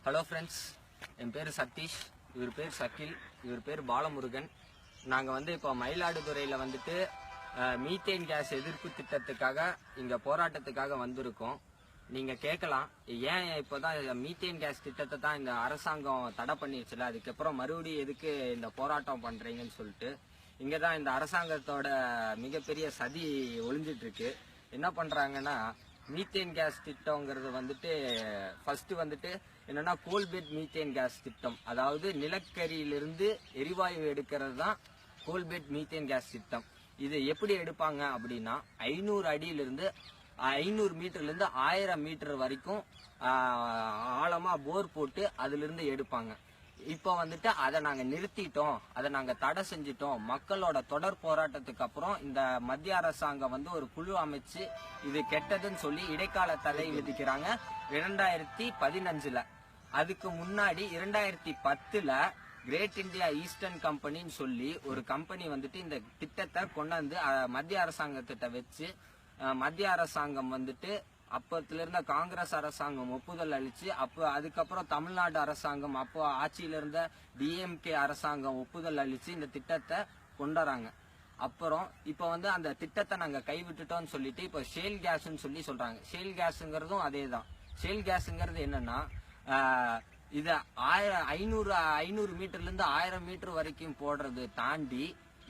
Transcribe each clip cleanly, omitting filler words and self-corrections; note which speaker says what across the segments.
Speaker 1: Hello friends, என் பேர் சதீஷ், இவர் பேர் சகில், இவர் பேர் பாலமுருகன். நாங்கள் இப்போ மயிலாடுதுறையில் மீத்தேன் கேஸ் எதிர்ப்பு திட்டத்துக்காக இங்கே போராட்டத்துக்காக வந்திருக்கோம். நீங்கள் கேட்கலாம், ஏன் இப்போதான் மீத்தேன் கேஸ் திட்டத்தை தான் இந்த அரசாங்கம் தடை பண்ணிடுச்சுல, அதுக்கப்புறம் மறுபடியும் எதுக்கு இந்த போராட்டம் பண்ணுறீங்கன்னு சொல்லிட்டு. இங்கே தான் இந்த அரசாங்கத்தோட மிகப்பெரிய சதி ஒளிஞ்சிட்டு இருக்கு. என்ன பண்ணுறாங்கன்னா, மீத்தேன் கேஸ் திட்டங்கிறது ஃபர்ஸ்ட் என்னன்னா கோல்பெட் மீத்தேன் கேஸ் திட்டம், அதாவது நிலக்கரியிலிருந்து எரிவாயு எடுக்கிறது தான் கோல்பெட் மீத்தேன் கேஸ் திட்டம். இது எப்படி எடுப்பாங்க அப்படின்னா 500 அடியிலிருந்து 500 மீட்டர்லேருந்து 1000 மீட்டர் வரைக்கும் ஆழமா போர் போட்டு அதுல இருந்து எடுப்பாங்க. இப்போ அதை நாங்க நிறுத்திட்டோம், அதை நாங்க தடை செஞ்சிட்டோம். மக்களோட தொடர் போராட்டத்துக்கு அப்புறம் இந்த மத்திய அரசாங்கம் ஒரு குழு அமைச்சு இது கெட்டதுன்னு சொல்லி இடைக்கால தடை விதிக்கிறாங்க 2015. அதுக்கு முன்னாடி 2010 கிரேட் இந்தியா ஈஸ்டர்ன் கம்பெனின்னு சொல்லி ஒரு கம்பெனி இந்த திட்டத்தை கொண்டாந்து மத்திய அரசாங்கத்திட்ட வச்சு, மத்திய அரசாங்கம் அப்பத்துல இருந்த காங்கிரஸ் அரசாங்கம் ஒப்புதல் அளிச்சு, அதுக்கப்புறம் தமிழ்நாடு அரசாங்கம் அப்போ ஆட்சியில இருந்த டிஎம்கே அரசாங்கம் ஒப்புதல் அளிச்சு இந்த திட்டத்தை கொண்டாடுறாங்க. அப்புறம் இப்போ அந்த திட்டத்தை நாங்க கைவிட்டுட்டோம்னு சொல்லிட்டு இப்போ ஷேல் கேஸ்ன்னு சொல்றாங்க. ஷேல் கேஸ்ங்கிறதும் அதே தான். ஷேல் கேஸ்ங்கிறது என்னன்னா, இத 500 மீட்டர்ல இருந்து 1000 மீட்டர் வரைக்கும் போடுறது தாண்டி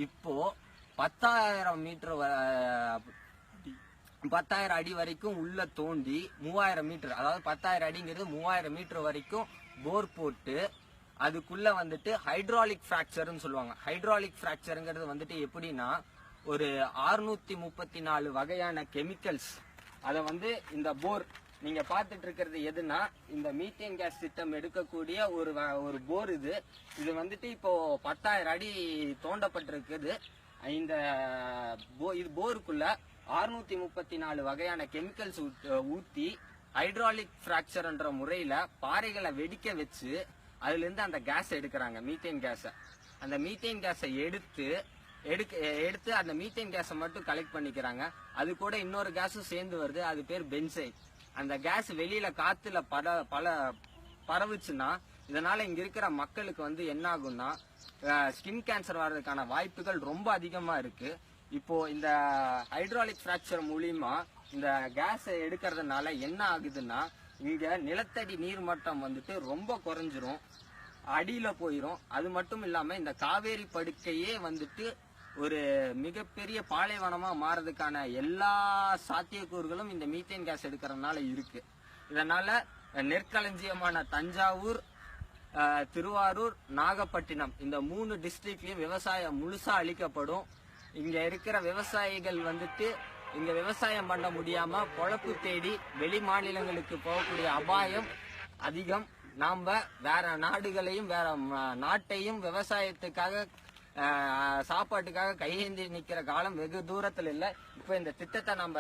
Speaker 1: இப்போ 10,000 அடி வரைக்கும் உள்ள தோண்டி 3000 மீட்டர், அதாவது 10,000 அடிங்கிறது 3000 மீட்டர் வரைக்கும் போர் போட்டு அதுக்குள்ள ஹைட்ராலிக் பிராக்சர்னு சொல்லுவாங்க. ஹைட்ராலிக் பிராக்சர்ங்கிறது எப்படின்னா, ஒரு 634 வகையான கெமிக்கல்ஸ் அதை இந்த போர் நீங்க பாத்துட்டு இருக்கிறது எதுனா, இந்த மீத்தேன் கேஸ் திட்டம் எடுக்கக்கூடிய ஒரு போர். இது இப்போ 10,000 அடி தோண்டப்பட்டிருக்குது. இந்த இது போருக்குள்ள 634 வகையான கெமிக்கல்ஸ் ஊத்தி ஹைட்ராலிக் பிராக்சர்ன்ற முறையில பாறைகளை வெடிக்க வச்சு அதுல இருந்து அந்த கேஸ் எடுக்கிறாங்க, மீத்தேன் கேஸ. அந்த மீத்தேன் கேஸை எடுத்து அந்த மீத்தேன் கேஸை மட்டும் கலெக்ட் பண்ணிக்கிறாங்க. அது கூட இன்னொரு கேஸும் சேர்ந்து வருது, அது பேர் பென்சைன். அந்த கேஸ் வெளியில காத்துல பரவுச்சுன்னா இதனால இங்க இருக்கிற மக்களுக்கு என்ன ஆகும்னா, ஸ்கின் கேன்சர் வர்றதுக்கான வாய்ப்புகள் ரொம்ப அதிகமா இருக்கு. இப்போ இந்த ஹைட்ராலிக் பிராக்சர் மூலியமா இந்த கேஸ் எடுக்கிறதுனால என்ன ஆகுதுன்னா, இங்க நிலத்தடி நீர் மட்டம் ரொம்ப குறைஞ்சிரும், அடியில போயிரும். அது மட்டும் இல்லாம இந்த காவேரி படுக்கையே ஒரு மிகப்பெரிய பாலைவனமா மாறதுக்கான எல்லா சாத்தியக்கூறுகளும் இந்த மீத்தேன் கேஸ் எடுக்கிறதுனால இருக்கு. இதனால நெற்களஞ்சியமான தஞ்சாவூர், திருவாரூர், நாகப்பட்டினம் இந்த 3 டிஸ்ட்ரிக்ட்லயும் விவசாயம் முழுசா அழிக்கப்படும். இங்க இருக்கிற விவசாயிகள் இங்க விவசாயம் பண்ண முடியாம பொழப்பு தேடி வெளி மாநிலங்களுக்கு போகக்கூடிய அபாயம் அதிகம். நாம வேற நாடுகளையும் வேற நாட்டையும் விவசாயத்துக்காக சாப்பாட்டுக்காக கையேந்தி நிக்கிற காலம் வெகு தூரத்துல இல்ல. இப்ப இந்த திட்டத்தை நம்ம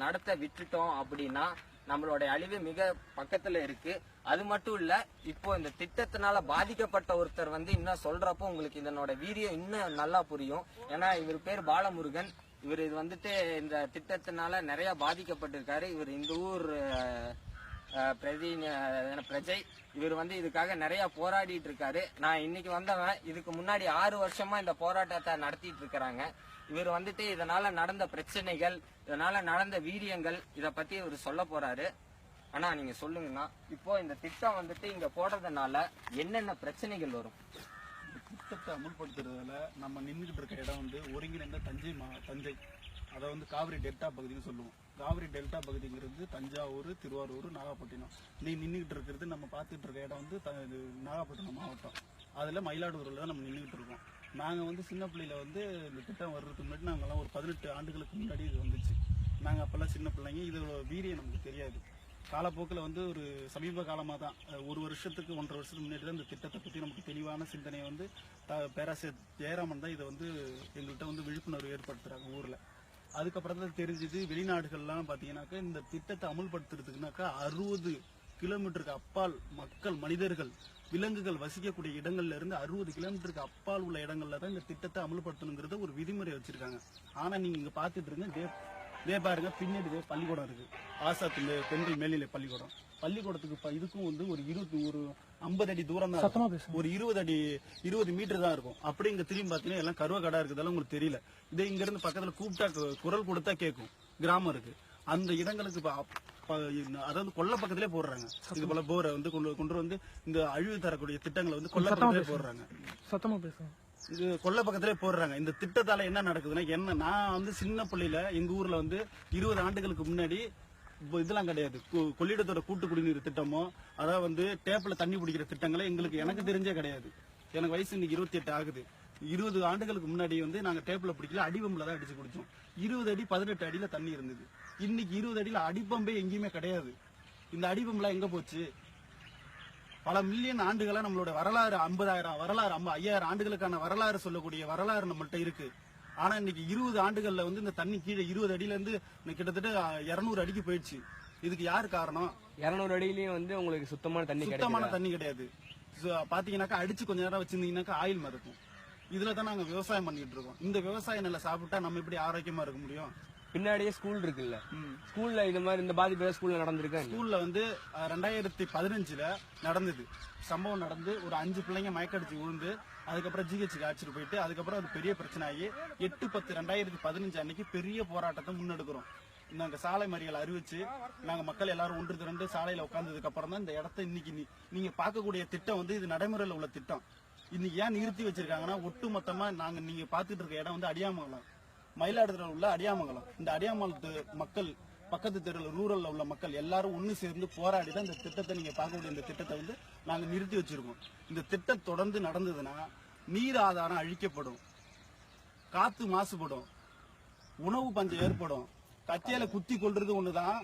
Speaker 1: நடத்த விட்டுட்டோம் அப்படின்னா நம்மளோட அழிவு மிக பக்கத்துல இருக்கு. அது மட்டும் இல்ல, இப்போ இந்த திட்டத்தினால பாதிக்கப்பட்ட ஒருத்தர் இன்னும் சொல்றப்போ உங்களுக்கு இதனோட வீரியம் இன்னும் நல்லா புரியும். ஏன்னா இவர் பேர் பாலமுருகன். இவர் இது இந்த திட்டத்தினால நிறைய பாதிக்கப்பட்டிருக்காரு. இவர் இந்த ஊர் பிரஜை. இவர் இதுக்காக நிறைய போராடிட்டு இருக்காரு. நான் இன்னைக்கு வந்தவன். இதுக்கு முன்னாடி 6 வருஷமா இந்த போராட்டத்தை நடத்திட்டு இருக்கிறாங்க. இவர் இதனால நடந்த பிரச்சனைகள், இதனால நடந்த வீரியங்கள், இத பத்தி இவர் சொல்ல போறாரு. ஆனா நீங்க சொல்லுங்கன்னா, இப்போ இந்த திட்டம் இங்க போடுறதுனால என்னென்ன பிரச்சனைகள் வரும்?
Speaker 2: திட்டத்தை அமுல்படுத்துறதுல நம்ம நின்றுட்டு இருக்க இடம் ஒருங்கிணைந்த தஞ்சை, அதை காவிரி டெல்டா பகுதின்னு சொல்லுவோம். காவிரி டெல்டா பகுதிங்கிறது தஞ்சாவூர், திருவாரூர், நாகப்பட்டினம். நீ நின்றுகிட்டு இருக்கிறது நம்ம பார்த்துட்டு இருக்க இடம் நாகப்பட்டினம் மாவட்டம். அதில் மயிலாடுதுறையில் தான் நம்ம நின்றுகிட்டு இருக்கோம். நாங்கள் சின்ன பிள்ளையில இந்த திட்டம் வர்றதுக்கு முன்னாடி நாங்கள்லாம் ஒரு 18 ஆண்டுகளுக்கு முன்னாடி இது வந்துச்சு. நாங்கள் அப்போல்லாம் சின்ன பிள்ளைங்க, இதோட வீரியம் நமக்கு தெரியாது. காலப்போக்கில் ஒரு சமீப காலமாக தான், 1 வருஷத்துக்கு 1.5 வருஷத்துக்கு முன்னாடி தான் இந்த திட்டத்தை பற்றி நமக்கு தெளிவான சிந்தனையை பேராசிரியர் ஜெயராமன் தான் இதை எங்கள்கிட்ட விழிப்புணர்வு ஏற்படுத்துகிறாங்க ஊரில். அதுக்கப்புறம் தான் தெரிஞ்சது, வெளிநாடுகள்லாம் பார்த்தீங்கன்னாக்கா இந்த திட்டத்தை அமுல்படுத்துறதுக்குனாக்கா 60 கிலோமீட்டருக்கு அப்பால் மக்கள், மனிதர்கள், விலங்குகள் வசிக்கக்கூடிய இடங்கள்ல இருந்து 60 கிலோமீட்டருக்கு அப்பால் உள்ள இடங்கள்ல தான் இந்த திட்டத்தை அமல்படுத்தணுங்கிறத ஒரு விதிமுறை வச்சிருக்காங்க. ஆனா நீங்க இங்க பாத்துட்டு இருங்க, பாருங்க பின்னாடி பள்ளிக்கூடம் இருக்கு, ஆசாத் பெண்கள் மேல்நிலை பள்ளிக்கூடம். பள்ளிக்கூடத்துக்கு இதுக்கும் வந்து ஒரு 50 அடி தூரம் தான், ஒரு 20 மீட்டர் தான் இருக்கும். அப்படி இங்க திரும்பி பாத்தீங்கன்னா எல்லாம் கருவ கடா இருக்குதால உங்களுக்கு தெரியல. இதே இங்க இருந்து பக்கத்துல கூப்பிட்டா குரல் கொடுத்தா கேட்கும். கிராமம் இருக்கு, அந்த இடங்களுக்கு அதாவது கொல்ல பக்கத்திலே போடுறாங்க. இது போல போரை வந்து கொண்டு வந்து இந்த அழிவு தரக்கூடிய திட்டங்களை வந்து கொல்ல பக்கத்திலே போடுறாங்க.
Speaker 3: சத்தமா பேசுங்க.
Speaker 2: இது கொல்ல பக்கத்திலே போடுறாங்க. இந்த திட்டத்தால என்ன நடக்குதுன்னா, நான் வந்து சின்ன பிள்ளையில எங்க ஊர்ல வந்து 20 ஆண்டுகளுக்கு முன்னாடி இதெல்லாம் கிடையாது. கொள்ளிடத்தோட கூட்டு குடிநீர் திட்டமோ அதாவது வந்து டேப்ல தண்ணி பிடிக்கிற திட்டங்களே எனக்கு தெரிஞ்சே கிடையாது. எனக்கு வயசு இன்னைக்கு 28 ஆகுது. 20 ஆண்டுகளுக்கு முன்னாடி வந்து நாங்க டேப்ல பிடிக்கல, அடிபம்புல தான் அடிச்சு குடிச்சோம். 20 அடி 18 அடியில தண்ணி இருந்தது. இன்னைக்கு 20 அடியில அடிப்பம்பே எங்கேயுமே கிடையாது. இந்த அடிபம்புலாம் எங்க போச்சு? பல மில்லியன் ஆண்டுகளா நம்மளோட வரலாறு 50,000 வரலாறு 5000 ஆண்டுகளுக்கான வரலாறு சொல்லக்கூடிய வரலாறு நம்மள்ட்ட இருக்கு. ஆனா இன்னைக்கு 20 ஆண்டுகள்ல வந்து இந்த தண்ணி கீழே 20 அடியில இருந்து கிட்டத்தட்ட 200 அடிக்கு போயிடுச்சு. இதுக்கு யாரு காரணம்?
Speaker 4: 200 அடியிலயும் வந்து உங்களுக்கு சுத்தமான தண்ணி கிடையாது. பாத்தீங்கன்னாக்கா அடிச்சு கொஞ்ச நேரம் வச்சிருந்தீங்கன்னாக்கா ஆயில் மறக்கும். இதுல தான் நாங்க விவசாயம் பண்ணிட்டு இருக்கோம். இந்த விவசாய நிலை சாப்பிட்டா நம்ம எப்படி ஆரோக்கியமா இருக்க முடியும்? பின்னாடியே ஸ்கூல் இருக்குல்ல, ஸ்கூல்ல இந்த பாதிப்பு ஸ்கூல்ல நடந்திருக்கு.
Speaker 2: ஸ்கூல்ல வந்து 2015 நடந்தது சம்பவம். நடந்து ஒரு 5 பிள்ளைங்க மயக்கடிச்சு விழுந்து அதுக்கப்புறம் ஜிஹெச்சுக்கு அழைச்சிட்டு போயிட்டு அதுக்கப்புறம் அது பெரிய பிரச்சனை ஆகி 8/10/2015 அன்னைக்கு பெரிய போராட்டத்தை முன்னெடுக்கிறோம். நாங்க சாலை மறியல் அறிவிச்சு நாங்க மக்கள் எல்லாரும் ஒன்று திரண்டு சாலையில உட்கார்ந்ததுக்கு அப்புறம் தான் இந்த இடத்த இன்னைக்கு நீங்க பார்க்கக்கூடிய திட்டம் வந்து இது நடைமுறையில் உள்ள திட்டம். இன்னைக்கு ஏன் நிறுத்தி வச்சிருக்காங்கன்னா, ஒட்டு மொத்தமா நீங்க பாத்துட்டு இருக்க இடம் வந்து அடியாமங்கலம், மயிலாடுதுறையில் உள்ள அடியாமங்கலம். இந்த அடியாமங்கலத்து மக்கள், பக்கத்து தெருவில் ரூரல்ல உள்ள மக்கள் எல்லாரும் ஒண்ணு சேர்ந்து போராடி தான் இந்த திட்டத்தை, நீங்க பார்க்கக்கூடிய இந்த திட்டத்தை வந்து நாங்க நிறுத்தி வச்சிருக்கோம். இந்த திட்டம் தொடர்ந்து நடந்ததுன்னா நீர் ஆதாரம் அழிக்கப்படும், காத்து மாசுபடும், உணவு பஞ்சம் ஏற்படும். கத்தியால குத்தி கொள்றது ஒண்ணுதான்,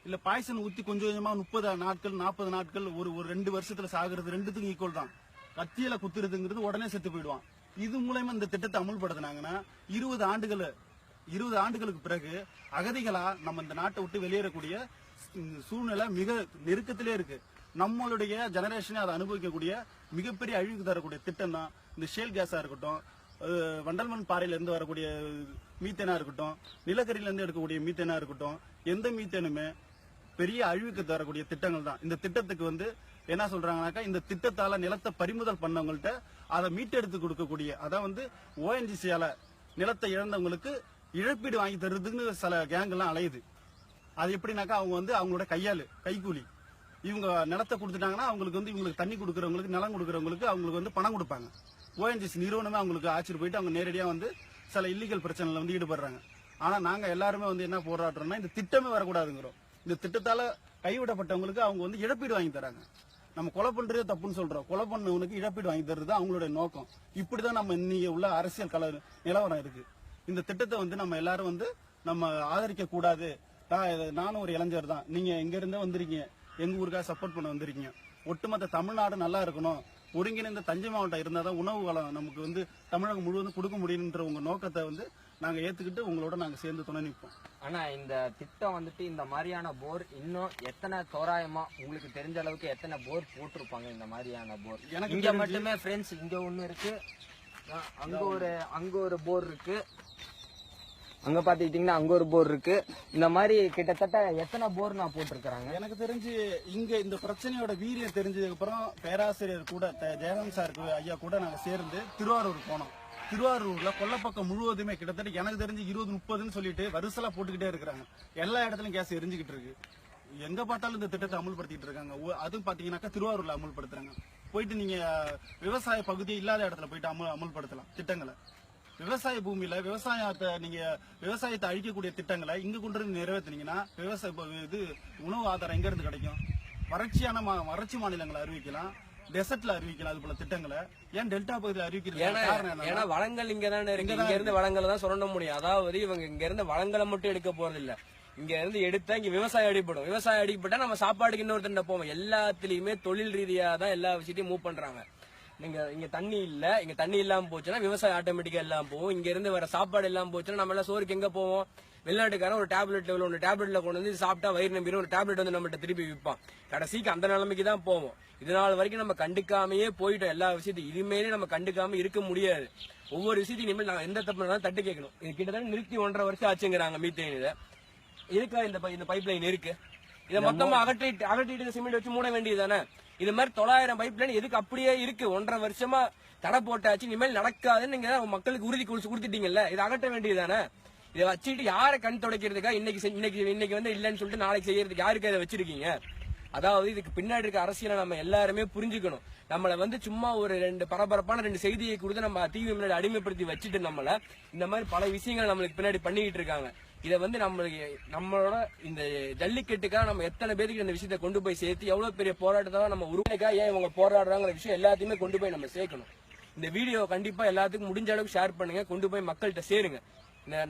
Speaker 2: இல்ல பாய்சன் ஊத்தி கொஞ்சம் கொஞ்சமா 30 நாட்கள் 40 நாட்கள் ஒரு 2 வருஷத்துல சாகுறது ரெண்டுத்துக்கும் ஈக்குவல் தான். கத்தியில குத்துறதுங்கிறது உடனே செத்து போயிடுவான். இது மூலமா இந்த திட்டத்தை அமுல்படுத்தினாங்கன்னா 20 ஆண்டுகளுக்கு பிறகு அகதிகளா நம்ம இந்த நாட்டை விட்டு வெளியேறக்கூடிய சூழ்நிலை மிக நெருக்கத்திலே இருக்கு. நம்மளுடைய ஜெனரேஷனே அதை அனுபவிக்கக்கூடிய மிகப்பெரிய அழிவுக்கு தரக்கூடிய திட்டம் தான் இந்த ஷேல் கேஸா இருக்கட்டும், வண்டல்மண் பாறையில இருந்து வரக்கூடிய மீத்தேனா இருக்கட்டும், நிலக்கரியில இருந்து எடுக்கக்கூடிய மீத்தேனா இருக்கட்டும், எந்த மீத்தேனுமே பெரிய அழிவுக்கு தரக்கூடிய திட்டங்கள் தான். இந்த திட்டத்துக்கு வந்து என்ன சொல்றாங்கன்னாக்கா, இந்த திட்டத்தால நிலத்தை பறிமுதல் பண்ணவங்கள்ட்ட அதை மீட்டெடுத்து கொடுக்கக்கூடிய, அதான் வந்து ஓஎன்ஜிசியால நிலத்தை இழந்தவங்களுக்கு இழப்பீடு வாங்கி தருறதுன்னு சில கேங் எல்லாம் அலையுது. அது எப்படின்னாக்கா, அவங்க வந்து அவங்களோட கைக்கூலி, இவங்க நிலத்தை கொடுத்துட்டாங்கன்னா அவங்களுக்கு வந்து இவங்களுக்கு தண்ணி கொடுக்கறவங்களுக்கு, நிலம் கொடுக்கறவங்களுக்கு அவங்களுக்கு வந்து பணம் கொடுப்பாங்க. ஓஎன்ஜிசி நிறுவனமே அவங்களுக்கு ஆட்சிட்டு போயிட்டு அவங்க நேரடியா வந்து சில இல்லீகல் பிரச்சனைல வந்து ஈடுபடுறாங்க. ஆனா நாங்க எல்லாருமே வந்து என்ன போராடுறோம்னா, இந்த திட்டமே வரக்கூடாதுங்கிறோம். இந்த திட்டத்தால கைவிடப்பட்டவங்களுக்கு அவங்க வந்து இழப்பீடு வாங்கி தராங்க. நம்ம கொலை பண்றதே தப்புன்னு சொல்றோம், கொலை பண்ணவனுக்கு இழப்பீடு வாங்கி தர்றது அவங்களுடைய நோக்கம். இப்படிதான் நம்ம இன்னைக்கு உள்ள அரசியல் நிலவரம் இருக்கு. இந்த திட்டத்தை வந்து நம்ம எல்லாரும் வந்து நம்ம ஆதரிக்க கூடாது. நானும் ஒரு இளைஞர் தான், நீங்க எங்க இருந்தே வந்திருக்கீங்க, எங்க ஊருக்காக சப்போர்ட் பண்ண வந்திருக்கீங்க. ஒட்டுமொத்த தமிழ்நாடு நல்லா இருக்கணும், ஒருங்கிணைந்த தஞ்சை மாவட்டம் இருந்தாதான் உணவு வளம் நமக்கு வந்து தமிழகம் முழுவதும் கொடுக்க முடியுன்ற உங்க நோக்கத்தை வந்து நாங்க ஏத்துக்கிட்டு உங்களோட நாங்க சேர்ந்து துணை நிற்போம்.
Speaker 1: ஆனா இந்த திட்டம் வந்துட்டு இந்த மாதிரியான போர் இன்னும் எத்தனை தோராயமா உங்களுக்கு தெரிஞ்ச அளவுக்கு எத்தனை போர் போட்டிருப்பாங்க? இந்த மாதிரியான போர் இங்க மட்டுமே ஃப்ரெண்ட்ஸ், இங்க ஒண்ணு இருக்கு, அங்க ஒரு போர் இருக்கு, அங்க பாத்துக்கிட்டீங்கன்னா அங்க ஒரு போர் இருக்கு. இந்த மாதிரி கிட்டத்தட்ட எத்தனை போர் நான் போட்டிருக்காங்க?
Speaker 2: எனக்கு தெரிஞ்சு இங்க இந்த பிரச்சனையோட வீரியம் தெரிஞ்சதுக்கு அப்புறம் பேராசிரியர் கூட ஜெயகாந்த் சார் ஐயா கூட நாங்க சேர்ந்து திருவாரூர் போனோம். திருவாரூர்ல கொல்லப்பக்கம் முழுவதுமே கிட்டத்தட்ட எனக்கு தெரிஞ்சு 20-30ன்னு சொல்லிட்டு வரிசலா போட்டுக்கிட்டே இருக்கிறாங்க. எல்லா இடத்துலயும் கேஸ் எரிஞ்சுக்கிட்டு இருக்கு. எங்க பார்த்தாலும் இந்த திட்டத்தை அமுல்படுத்திட்டு இருக்காங்க. அதுவும் பாத்தீங்கன்னாக்கா திருவாரூர்ல அமுல்படுத்துறாங்க. போயிட்டு நீங்க விவசாய பகுதி இல்லாத இடத்துல போயிட்டு அமுல்படுத்தலாம் திட்டங்களை. விவசாய பூமியில விவசாயத்தை அழிக்கக்கூடிய திட்டங்களை இங்க கொண்டு வந்து நிறைவேற்றினீங்கன்னா உணவு ஆதாரம் எங்க இருந்து கிடைக்கும்? வறட்சி மாநிலங்களை அறிவிக்கலாம், டெசர்ட்ல அறிவிக்கலாம். அது போல திட்டங்களை ஏன் டெல்டா பகுதியில் அறிவிக்கிறது?
Speaker 4: ஏன்னா வளங்கள் இங்க தானே இருக்கு. இங்க இருந்து வளங்களை தான் சுரண்ட முடியும். அதாவது இவங்க இங்க இருந்து வளங்களை மட்டும் எடுக்க போறது இல்ல, இங்க இருந்து எடுத்தா இங்க விவசாயம் அடிப்படும். விவசாயம் அடிப்பட்டா நம்ம சாப்பாடுக்கு இன்னொருத்தண்ட போவோம். எல்லாத்துலயுமே தொழில் ரீதியா தான் எல்லா விஷயத்தையும் மூவ் பண்றாங்க. இங்க தண்ணி இல்ல, இங்க தண்ணி இல்லாம போச்சுன்னா விவசாயம் ஆட்டோமேட்டிக்கா எல்லாம் போவோம். இங்க இருந்து வர சாப்பாடு எல்லாம் போச்சுன்னா நம்ம எல்லாம் சோறுக்கு எங்க போவோம்? வெளிநாட்டுக்காரன் ஒரு டேப்லெட்ல கொண்டு வந்து சாப்பிட்டா வயிறு நம்பிடும், ஒரு டேப்லெட் வந்து நம்மகிட்ட திருப்பி விற்பான். கடைசிக்கு அந்த நிலைமைக்கு தான் போவோம். இதனால வரைக்கும் நம்ம கண்டுக்காமையே போயிட்டோம். எல்லா விஷயத்தையும் இனிமேலே நம்ம கண்டுக்காம இருக்க முடியாது. ஒவ்வொரு விஷயத்தையும் இனிமேல் நாங்க எந்த தப்பு தட்டு கேட்கணும். இது கிட்டத்தட்ட நிறுத்தி 1.5 வருஷம் ஆச்சுங்கிறாங்க மீத்தேன். இதுக்காக இந்த பைப் லைன் இருக்கு. இதை மொத்தமா அகற்றிட்டு சிமெண்ட் வச்சு மூட வேண்டியதுதானே. இது மாதிரி 900 பைப் லைன் எதுக்கு அப்படியே இருக்கு? 1.5 வருஷமா தடை போட்டாச்சு, இனிமேல் நடக்காதுன்னு நீங்க மக்களுக்கு உறுதி கொடுத்துட்டீங்கல்ல, இதை அகற்ற வேண்டியதுதானே. இதை வச்சுட்டு யாரை கண் துடைக்கிறதுக்கா இன்னைக்கு வந்து இல்லைன்னு சொல்லிட்டு நாளைக்கு செய்யறதுக்கு யாருக்கு இதை வச்சிருக்கீங்க? அதாவது இதுக்கு பின்னாடி இருக்க அரசியலை நம்ம எல்லாருமே புரிஞ்சுக்கணும். நம்மள வந்து சும்மா ஒரு 2 பரபரப்பான 2 செய்தியை கொடுத்து நம்ம டிவி முன்னாடி அடிமைப்படுத்தி வச்சுட்டு நம்மள இந்த மாதிரி பல விஷயங்கள் நம்மளுக்கு பின்னாடி பண்ணிக்கிட்டு இருக்காங்க. இதை வந்து நம்மளோட இந்த ஜல்லிக்கட்டுக்காக நம்ம எத்தனை பேருக்கு இந்த விஷயத்தை கொண்டு போய் சேர்த்து எவ்வளவு பெரிய போராட்டத்தை நம்ம உருவாக்கா ஏன் இவங்க போராடுறாங்கிற விஷயம் எல்லாத்தையுமே கொண்டு போய் நம்ம சேர்க்கணும். இந்த வீடியோ கண்டிப்பா எல்லாத்துக்கும் முடிஞ்ச அளவுக்கு ஷேர் பண்ணுங்க, கொண்டு போய் மக்கள்கிட்ட சேருங்க.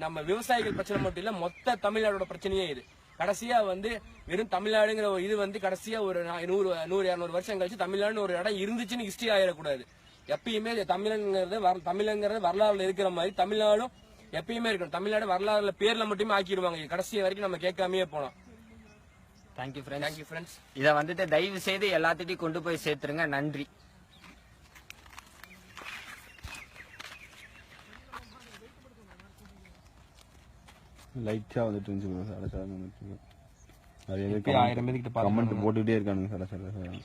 Speaker 4: நம்ம விவசாயிகள் பிரச்சனை மட்டும் இல்ல, மொத்த தமிழ்நாடோட பிரச்சனையே இது. கடைசியா வந்து வெறும் தமிழ்நாடுங்கிற இது வந்து கடைசியா ஒரு 100-200 வருஷம் கழிச்சு தமிழ்நாடுன்னு ஒரு இடம் இருந்துச்சுன்னு ஹிஸ்டரி ஆயிடக்கூடாது. எப்பயுமே தமிழங்கிறது வரலாறுல இருக்கிற மாதிரி தமிழ்நாடும் எப்பயுமே இருக்கணும். தமிழ்நாடு வரலாறுல பேர்ல மட்டுமே ஆக்கிடுவாங்க, கடைசி வரைக்கும் நம்ம கேட்காமயே போனோம்.
Speaker 1: Thank you friends. இதை வந்துட்டு தயவு செய்து எல்லாத்திட்டையும் கொண்டு போய் சேர்த்துருங்க. நன்றி.
Speaker 3: லைட்டா வந்துட்டு இருந்துச்சு,
Speaker 4: நிறைய பேர் கமெண்ட்
Speaker 3: போட்டுக்கிட்டே இருக்கானுங்க.